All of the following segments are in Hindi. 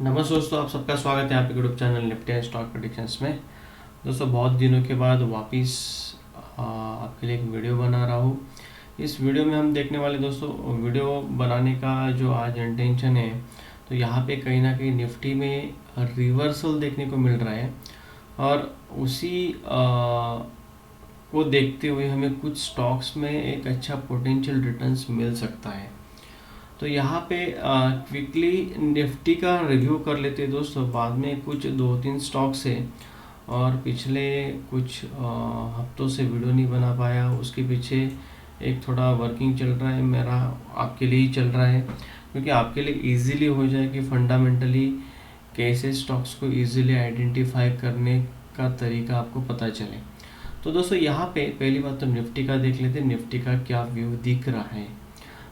नमस्ते दोस्तों, आप सबका स्वागत है आपके YouTube channel Nifty and stock predictions में। दोस्तों बहुत दिनों के बाद वापस आपके लिए एक वीडियो बना रहा हूँ। इस वीडियो में हम देखने वाले दोस्तों, वीडियो बनाने का जो आज इंटेंशन है, तो यहाँ पे कहीं ना कहीं निफ्टी में रिवर्सल देखने को मिल रहा है और उसी को देखते हुए हमें कुछ स्टॉक्स में एक अच्छा पोटेंशियल रिटर्न्स मिल सकता है। तो यहाँ पे क्विकली निफ्टी का रिव्यू कर लेते हैं दोस्तों। बाद में कुछ 2-3 स्टॉक्स है और पिछले कुछ हफ्तों से वीडियो नहीं बना पाया, उसके पीछे एक थोड़ा वर्किंग चल रहा है मेरा, आपके लिए ही चल रहा है, क्योंकि आपके लिए इजीली हो जाए कि फंडामेंटली कैसे स्टॉक्स को इजीली आइडेंटिफाई करने का तरीका आपको पता चले। तो दोस्तों यहाँ पे पहली बात तो निफ्टी का देख लेते हैं, निफ्टी का क्या व्यू दिख रहा है।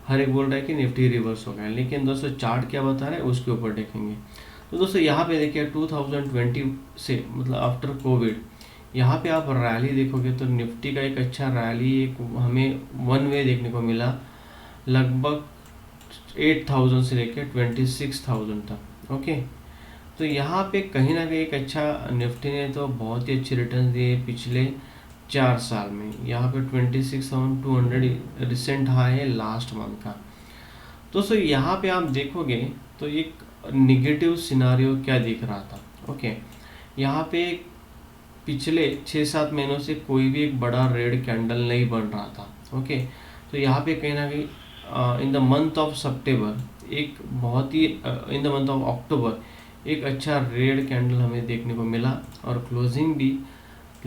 हर एक बोल रहा है कि निफ्टी रिवर्स हो गया, लेकिन दोस्तों चार्ट क्या बता रहा है उसके ऊपर देखेंगे। तो दोस्तों यहाँ पे देखिए 2020 से मतलब आफ्टर कोविड, यहाँ पे आप रैली देखोगे तो निफ्टी का एक अच्छा रैली एक हमें वन वे देखने को मिला, लगभग 8,000 से लेकर 26,000 तक। ओके, तो यहाँ पे कहीं ना कहीं एक अच्छा निफ्टी ने तो बहुत ही अच्छे रिटर्न दिए पिछले 4 साल में। यहाँ पे 26,200 रिसेंट हाई है लास्ट मंथ का। दोस्तों यहाँ पे आप देखोगे तो एक निगेटिव सिनारियो क्या दिख रहा था। ओके, यहाँ पे पिछले 6-7 महीनों से कोई भी एक बड़ा रेड कैंडल नहीं बन रहा था। ओके, तो यहाँ पे कहीं ना कहीं इन द मंथ ऑफ सितंबर एक बहुत ही इन द मंथ ऑफ अक्टूबर एक अच्छा रेड कैंडल हमें देखने को मिला और क्लोजिंग भी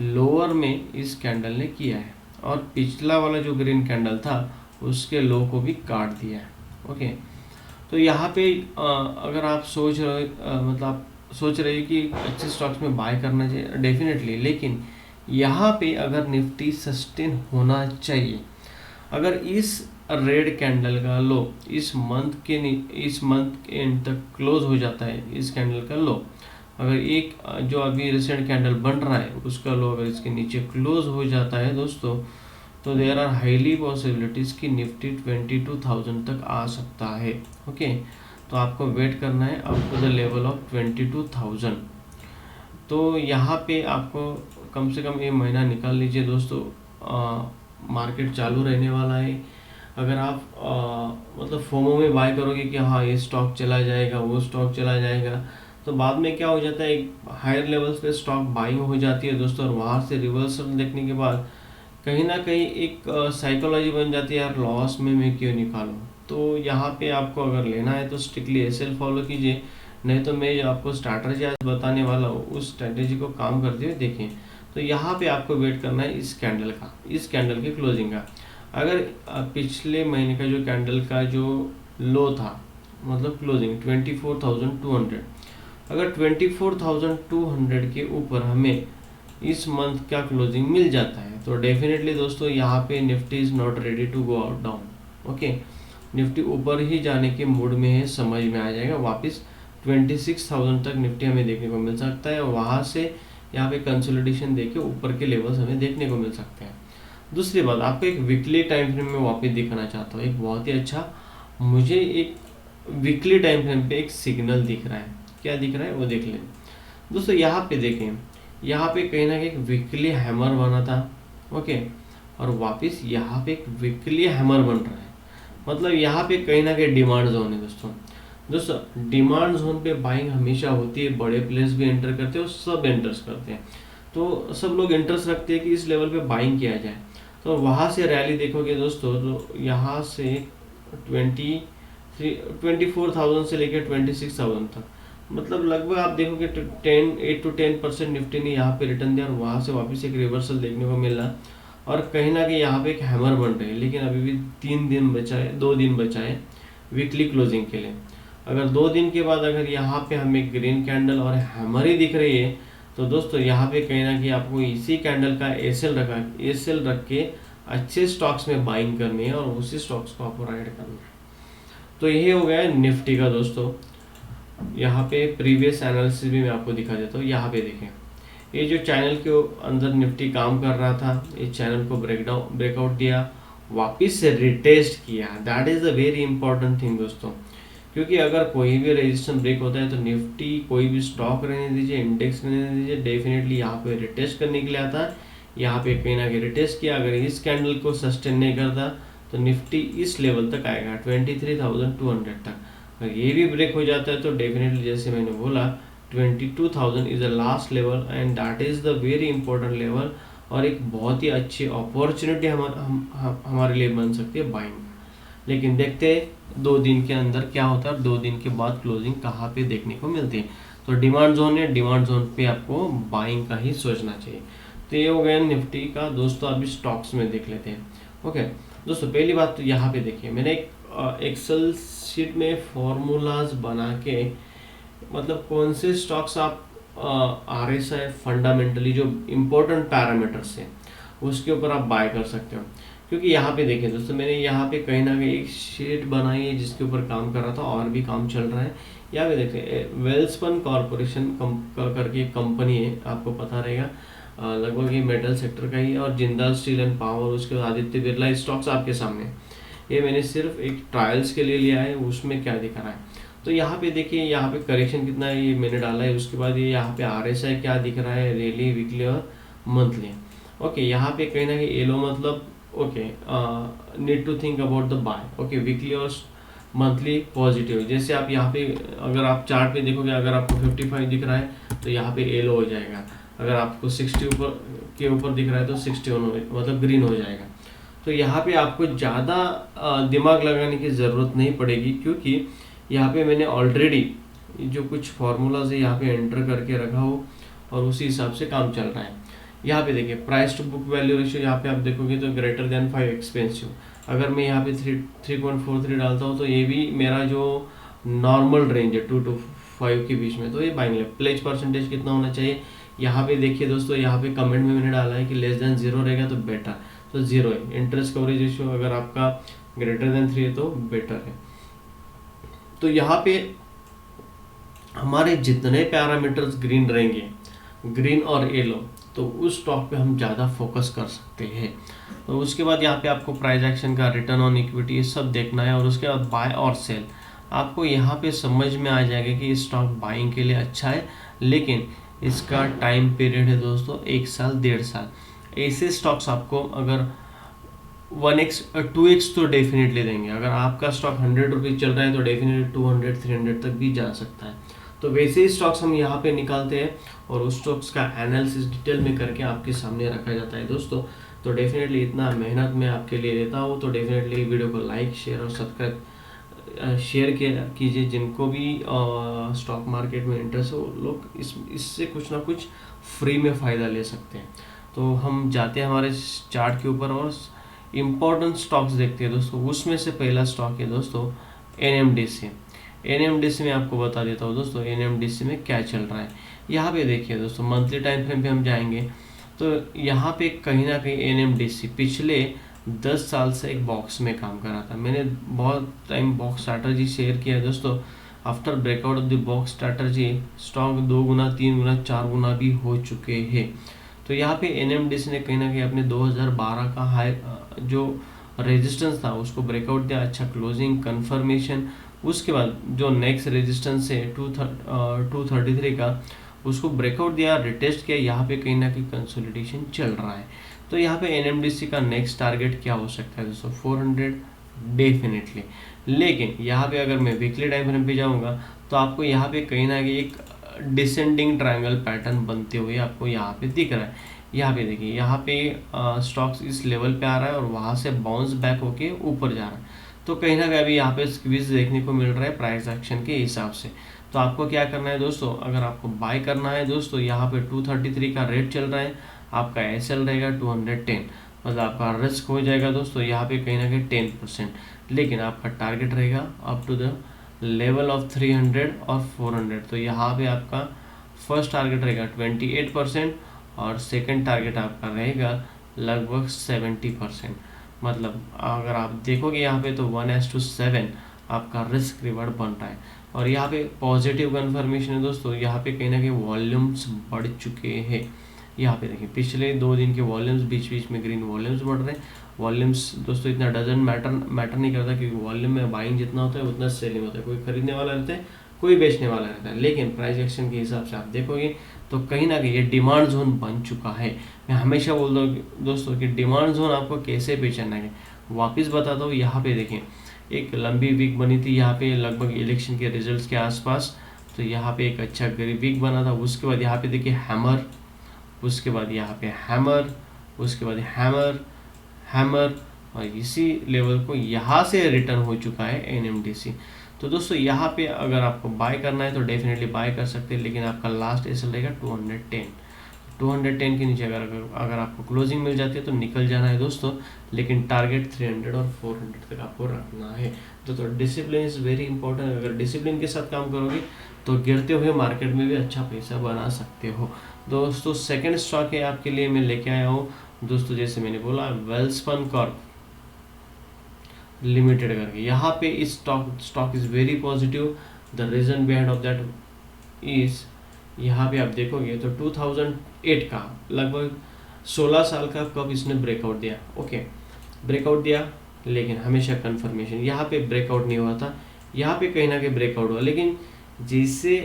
लोअर में इस कैंडल ने किया है और पिछला वाला जो ग्रीन कैंडल था उसके लो को भी काट दिया है। ओके, तो यहाँ पे अगर आप सोच रहे मतलब आप सोच रहे हैं कि अच्छे स्टॉक्स में बाय करना चाहिए, डेफिनेटली, लेकिन यहाँ पे अगर निफ्टी सस्टेन होना चाहिए, अगर इस रेड कैंडल का लो इस मंथ के एंड तक क्लोज हो जाता है, इस कैंडल का लो अगर एक जो अभी रिसेंट कैंडल बन रहा है उसका लो अगर इसके नीचे क्लोज हो जाता है दोस्तों, तो देयर आर हाईली पॉसिबिलिटीज़ कि निफ्टी 22,000 तक आ सकता है। ओके, तो आपको वेट करना है up to the level of 22,000। तो यहाँ पे आपको कम से कम ये महीना निकाल लीजिए दोस्तों, मार्केट चालू रहने वाला है। अगर आप मतलब फोमो में बाय करोगे कि हाँ ये स्टॉक चला जाएगा, वो स्टॉक चला जाएगा, तो बाद में क्या हो जाता है, एक हायर लेवल्स पे स्टॉक बाइंग हो जाती है दोस्तों, और वहाँ से रिवर्सल देखने के बाद कहीं ना कहीं एक साइकोलॉजी बन जाती है, यार लॉस में मैं क्यों निकालूं। तो यहाँ पे आपको अगर लेना है तो स्ट्रिक्टली एसएल फॉलो कीजिए, नहीं तो मैं जो आपको स्ट्रैटेजी आज बताने वाला हूँ उस स्ट्रैटेजी को काम करते हुए देखें। तो यहाँ पे आपको वेट करना है इस कैंडल का, इस कैंडल के क्लोजिंग का। अगर पिछले महीने का जो कैंडल का जो लो था मतलब क्लोजिंग 24,200, अगर 24,200 के ऊपर हमें इस मंथ का क्लोजिंग मिल जाता है तो डेफिनेटली दोस्तों यहाँ पे Nifty is not ready to go out down. Okay, Nifty ऊपर ही जाने के मूड में है, समझ में आ जाएगा। वापस 26,000 तक निफ्टी हमें देखने को मिल सकता है और वहाँ से यहाँ पे कंसोलिडेशन देके ऊपर के लेवल्स हमें देखने को मिल सकते हैं। दूसरी बात, आपको एक वीकली टाइम फ्रेम में वापस दिखाना चाहता हूँ, एक बहुत ही अच्छा मुझे एक वीकली टाइम फ्रेम पे एक सिग्नल दिख रहा है। क्या दिख रहा है वो देख लें दोस्तों। यहाँ पे देखें, यहाँ पे कहीं ना कहीं एक वीकली हैमर बना था। ओके, और वापस यहाँ पे एक वीकली हैमर बन रहा है, मतलब यहाँ पे कहीं ना कहीं डिमांड जोन है दोस्तों डिमांड जोन पे बाइंग हमेशा होती है, बड़े प्लेयर्स भी एंटर करते हैं और सब एंटर्स करते हैं, तो सब लोग इंटरेस्ट रखते हैं कि इस लेवल पे बाइंग किया जाए। तो वहाँ से रैली देखोगे दोस्तों, तो यहाँ से 24,000 से लेकर 26,000 तक, मतलब लगभग आप देखोगे 8 to 10% निफ्टी ने यहाँ पे रिटर्न दिया और वहाँ से वापस एक रिवर्सल देखने को मिला और कहीं ना कहीं यहाँ पे एक हैमर बन रही है। लेकिन अभी भी 3 दिन बचा है, 2 दिन बचा है वीकली क्लोजिंग के लिए। अगर 2 दिन के बाद अगर यहाँ पे हमें ग्रीन कैंडल और हैमर ही दिख रही है तो दोस्तों यहाँ पे कहीं ना कहीं आपको इसी कैंडल का एसएल रख के अच्छे स्टॉक्स में बाइंग करनी है और उसी स्टॉक्स को आपको राइड करना है। तो यही हो गया है निफ्टी का दोस्तों। यहाँ पे प्रीवियस एनालिसिस भी मैं आपको दिखा देता हूँ। यहाँ पे देखें, ये जो चैनल के अंदर निफ्टी काम कर रहा था, इस चैनल को ब्रेकआउट दिया, वापस से रिटेस्ट किया। That is a very important thing दोस्तों, क्योंकि अगर कोई भी रेजिस्टेंस ब्रेक होता है तो निफ्टी कोई भी स्टॉक रहने दीजिए, इंडेक्स रहने दीजिए, डेफिनेटली यहाँ पे रिटेस्ट करने के लिए आता है। यहाँ पे कहीं ना कहीं रिटेस्ट किया, अगर इस कैंडल को सस्टेन नहीं करता तो निफ्टी इस लेवल तक आएगा 23,200 तक। अगर ये भी ब्रेक हो जाता है तो डेफिनेटली जैसे मैंने बोला 22,000 is the last level and that is the very important level, और एक बहुत ही अच्छी अपॉर्चुनिटी हमारे लिए बन सकती है बाइंग। लेकिन देखते हैं 2 दिन के अंदर क्या होता है और 2 दिन के बाद क्लोजिंग कहाँ पे देखने को मिलती है। तो डिमांड जोन है, डिमांड जोन पे आपको बाइंग का ही सोचना चाहिए। तो ये हो गया निफ्टी का दोस्तों। अभी स्टॉक्स में देख लेते हैं। ओके दोस्तों, पहली बात तो यहाँ पे देखिए, मैंने एक एक्सेल शीट में फॉर्मूलाज बना के, मतलब कौन से स्टॉक्स आप RSI फंडामेंटली जो इम्पोर्टेंट पैरामीटर्स हैं उसके ऊपर आप बाय कर सकते हो। क्योंकि यहाँ पे देखिए दोस्तों, मैंने यहाँ पे कहीं ना कहीं एक शीट बनाई है जिसके ऊपर काम कर रहा था और भी काम चल रहा है। यहाँ पे देखिए वेल्सपन कॉरपोरेशन करके एक कंपनी है, आपको पता रहेगा, लगभग ये मेटल सेक्टर का ही है, और जिंदाल स्टील एंड पावर, उसके बाद आदित्य बिरला स्टॉक्स आपके सामने। ये मैंने सिर्फ एक ट्रायल्स के लिए लिया है, उसमें क्या दिखा रहा है। तो यहाँ पे देखिए, यहाँ पे करेक्शन कितना है ये मैंने डाला है। उसके बाद ये यहाँ पे RSI क्या दिख रहा है, डेली, वीकली और मंथली। ओके, यहाँ पे कहीं ना कहीं येलो मतलब okay, need to think about the buy. Okay, weekly और मंथली पॉजिटिव। जैसे आप यहाँ पे अगर आप चार्ट पे देखोगे, अगर आपको 55 दिख रहा है तो यहाँ पे येलो हो जाएगा। अगर आपको 60 के ऊपर दिख रहा है तो 61 मतलब ग्रीन हो जाएगा। तो यहाँ पे आपको ज़्यादा दिमाग लगाने की ज़रूरत नहीं पड़ेगी, क्योंकि यहाँ पे मैंने ऑलरेडी जो कुछ फार्मूलाज है यहाँ पे एंटर करके रखा हो और उसी हिसाब से काम चल रहा है। यहाँ पे देखिए price to book value ratio, यहाँ पे आप देखोगे तो ग्रेटर देन 5 एक्सपेंसिव। अगर मैं यहाँ पे 3.43 डालता हूँ तो ये भी मेरा जो नॉर्मल रेंज है 2 to 5 के बीच में, तो ये बाइंग है। प्लेज परसेंटेज कितना होना चाहिए, यहाँ पे देखिए दोस्तों, यहाँ पे कमेंट में मैंने डाला है कि लेस देन 0 रहेगा तो बेटर, तो 0 है। इंटरेस्ट कवरेज रेशियो अगर आपका ग्रेटर देन 3 है तो बेटर है। तो यहाँ पे हमारे जितने पैरामीटर्स ग्रीन रहेंगे, ग्रीन और येलो, तो उस स्टॉक पे हम ज़्यादा फोकस कर सकते हैं। तो उसके बाद यहाँ पे आपको प्राइस एक्शन का, रिटर्न ऑन इक्विटी, ये सब देखना है। और उसके बाद बाय और सेल, आपको यहाँ पे समझ में आ जाएगा कि स्टॉक बाइंग के लिए अच्छा है, लेकिन इसका टाइम पीरियड है दोस्तों 1 साल 1.5 साल। ऐसे स्टॉक्स आपको अगर 1x 2x तो डेफिनेटली देंगे। अगर आपका स्टॉक 100 रुपीज़ चल रहा है तो डेफिनेटली 200 300 तक भी जा सकता है। तो वैसे ही स्टॉक्स हम यहाँ पे निकालते हैं और उस स्टॉक्स का एनालिसिस डिटेल में करके आपके सामने रखा जाता है दोस्तों। तो डेफिनेटली इतना मेहनत मैं आपके लिए देता हूँ, तो डेफिनेटली वीडियो को लाइक, शेयर और सब्सक्राइब शेयर कीजिए। जिनको भी स्टॉक मार्केट में इंटरेस्ट हो, लोग इससे कुछ ना कुछ फ्री में फ़ायदा ले सकते हैं। तो हम जाते हैं हमारे चार्ट के ऊपर और इम्पोर्टेंट स्टॉक्स देखते हैं दोस्तों। उसमें से पहला स्टॉक है दोस्तों NMDC। NMDC में आपको बता देता हूँ दोस्तों NMDC में क्या चल रहा है। यहाँ पे देखिए दोस्तों, मंथली टाइम फ्रेम पे हम जाएंगे तो यहाँ पे कहीं ना कहीं NMDC पिछले 10 साल से एक बॉक्स में काम कर रहा था। मैंने बहुत टाइम बॉक्स स्ट्रैटेजी शेयर किया है दोस्तों। After breakout of the box strategy stock 2 गुना 3 गुना 4 गुना भी हो चुके हैं। तो यहाँ पे NMDC ने कहीं ना कहीं अपने 2012 का हाई जो रेजिस्टेंस था उसको ब्रेकआउट दिया, अच्छा क्लोजिंग कंफर्मेशन। उसके बाद जो नेक्स्ट रेजिस्टेंस है 233 का, उसको ब्रेकआउट दिया, रिटेस्ट किया। यहाँ पे कहीं ना कहीं कंसोलिडेशन चल रहा है। तो यहाँ पे NMDC का नेक्स्ट टारगेट क्या हो सकता है दोस्तों, 400 डेफिनेटली। लेकिन यहाँ पे अगर मैं वीकली टाइम फ्रेम पे जाऊँगा तो आपको यहाँ पे कहीं ना कहीं एक डिसेंडिंग ट्रायंगल पैटर्न बनते हुए आपको यहाँ पे दिख रहा है। यहाँ पे देखिए, यहाँ पे स्टॉक्स इस लेवल पे आ रहा है और वहाँ से बाउंस बैक होके ऊपर जा रहा है। तो कहीं ना कहीं अभी यहाँ पे स्क्वीज देखने को मिल रहा है प्राइस एक्शन के हिसाब से। तो आपको क्या करना है दोस्तों, अगर आपको बाय करना है दोस्तों, यहाँ पे 233 का रेट चल रहा है, आपका SL रहेगा 210, मतलब आपका रिस्क हो जाएगा दोस्तों यहाँ पे कहीं ना कहीं 10%। लेकिन आपका टारगेट रहेगा up to the level of 300 और 400। तो यहाँ पे आपका फर्स्ट टारगेट रहेगा 28% और सेकंड टारगेट आपका रहेगा लगभग 70%। मतलब अगर आप देखोगे यहाँ पे तो 1:7 आपका रिस्क रिवार्ड बन रहा है। और यहाँ पे पॉजिटिव कन्फर्मेशन है दोस्तों, यहाँ पे कहीं ना कहीं वॉल्यूम्स बढ़ चुके हैं। यहाँ पे देखिए पिछले 2 दिन के वॉल्यूम्स बीच बीच में ग्रीन वॉल्यूम्स बढ़ रहे हैं। वॉल्यूम्स दोस्तों इतना डजंट मैटर नहीं करता, क्योंकि वॉल्यूम में बाइंग जितना होता है उतना सेलिंग होता है। कोई खरीदने वाला रहता है, कोई बेचने वाला रहता है, लेकिन प्राइस एक्शन के हिसाब से आप देखोगे तो कहीं ना कहीं ये डिमांड जोन बन चुका है। मैं हमेशा बोलता हूँ दोस्तों कि डिमांड जोन आपको कैसे पहचानना है, वापस बताता हूँ। यहाँ पे देखें एक लंबी वीक बनी थी यहाँ पे लगभग इलेक्शन के रिजल्ट्स के आसपास, तो यहाँ पे एक अच्छा वीक बना था। उसके बाद यहाँ पे देखिए हैमर, उसके बाद यहाँ पे हैमर, उसके बाद हैमर, हैमर, और इसी लेवल को यहाँ से रिटर्न हो चुका है एनएमडीसी। तो दोस्तों यहाँ पे अगर आपको बाय करना है तो डेफिनेटली बाय कर सकते हैं, लेकिन आपका लास्ट एसएल रहेगा 210 के नीचे अगर आपको क्लोजिंग मिल जाती है तो निकल जाना है दोस्तों, लेकिन टारगेट 300 और 400 तक आपको रखना है। तो डिसिप्लिन इज़ वेरी इंपॉर्टेंट। अगर डिसिप्लिन के साथ काम करोगे तो गिरते हुए मार्केट में भी अच्छा पैसा बना सकते हो दोस्तों। सेकंड स्टॉक है आपके लिए मैं लेके आया हूँ दोस्तों, जैसे मैंने बोला वेल्सपन कॉर्प लिमिटेड करके। यहाँ पे इस stock is very positive. The reason behind of that is, यहाँ पे आप देखोगे तो 2008 का लगभग 16 साल का कब इसने ब्रेकआउट दिया, ओके ब्रेकआउट दिया, लेकिन हमेशा कंफर्मेशन यहाँ पे ब्रेकआउट नहीं हुआ था। यहाँ पे कहीं ना कहीं ब्रेकआउट हुआ, लेकिन जैसे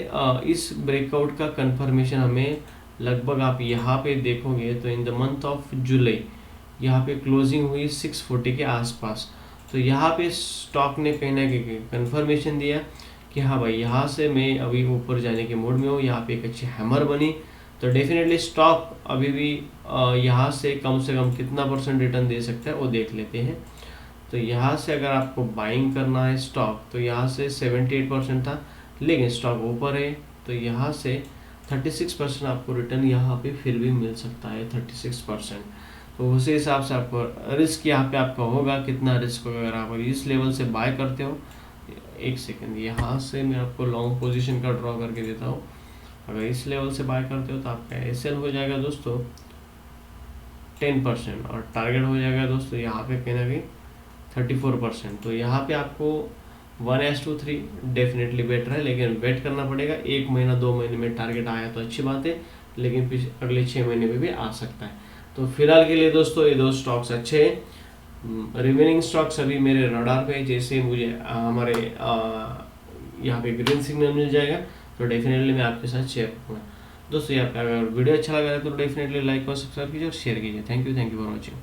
इस ब्रेकआउट का कंफर्मेशन हमें लगभग आप यहाँ पे देखोगे तो इन द मंथ ऑफ जुलाई यहाँ पे क्लोजिंग हुई 640 के आसपास। तो यहाँ पे स्टॉक ने कहीं ना कहीं कंफर्मेशन दिया कि हाँ भाई यहाँ से मैं अभी ऊपर जाने के मोड में हूँ। यहाँ पे एक अच्छी हैमर बनी, तो डेफिनेटली स्टॉक अभी भी यहाँ से कम कितना % रिटर्न दे सकता है वो देख लेते हैं। तो यहाँ से अगर आपको बाइंग करना है स्टॉक तो यहाँ से 78% था, लेकिन स्टॉक ऊपर है तो यहाँ से 36% आपको रिटर्न यहाँ पे फिर भी मिल सकता है 36%। तो उसी हिसाब से आपको रिस्क यहाँ पे आपका होगा कितना रिस्क। अगर आप इस लेवल से बाय करते हो, एक सेकंड यहाँ से मैं आपको लॉन्ग पोजीशन का ड्रॉ करके देता हूँ। अगर इस लेवल से बाय करते हो तो आपका एसएल हो जाएगा दोस्तों 10% और टारगेट हो जाएगा दोस्तों यहाँ पे कहीं ना कहीं 34%। तो यहाँ पे आपको 1:3 डेफिनेटली बेटर है, लेकिन वेट करना पड़ेगा। 1 महीना 2 महीने में टारगेट आया तो अच्छी बात है, लेकिन अगले 6 महीने में भी आ सकता है। तो फिलहाल के लिए दोस्तों ये 2 स्टॉक्स अच्छे हैं। रिमेनिंग स्टॉक्स अभी मेरे रडार पे, जैसे मुझे हमारे यहाँ पे ग्रीन सिग्नल मिल जाएगा तो डेफिनेटली मैं आपके साथ शेयर करूँगा दोस्तों। यहाँ पे अगर वीडियो अच्छा लगा है तो डेफिनेटली लाइक और सब्सक्राइब कीजिए और शेयर कीजिए। Thank you for watching.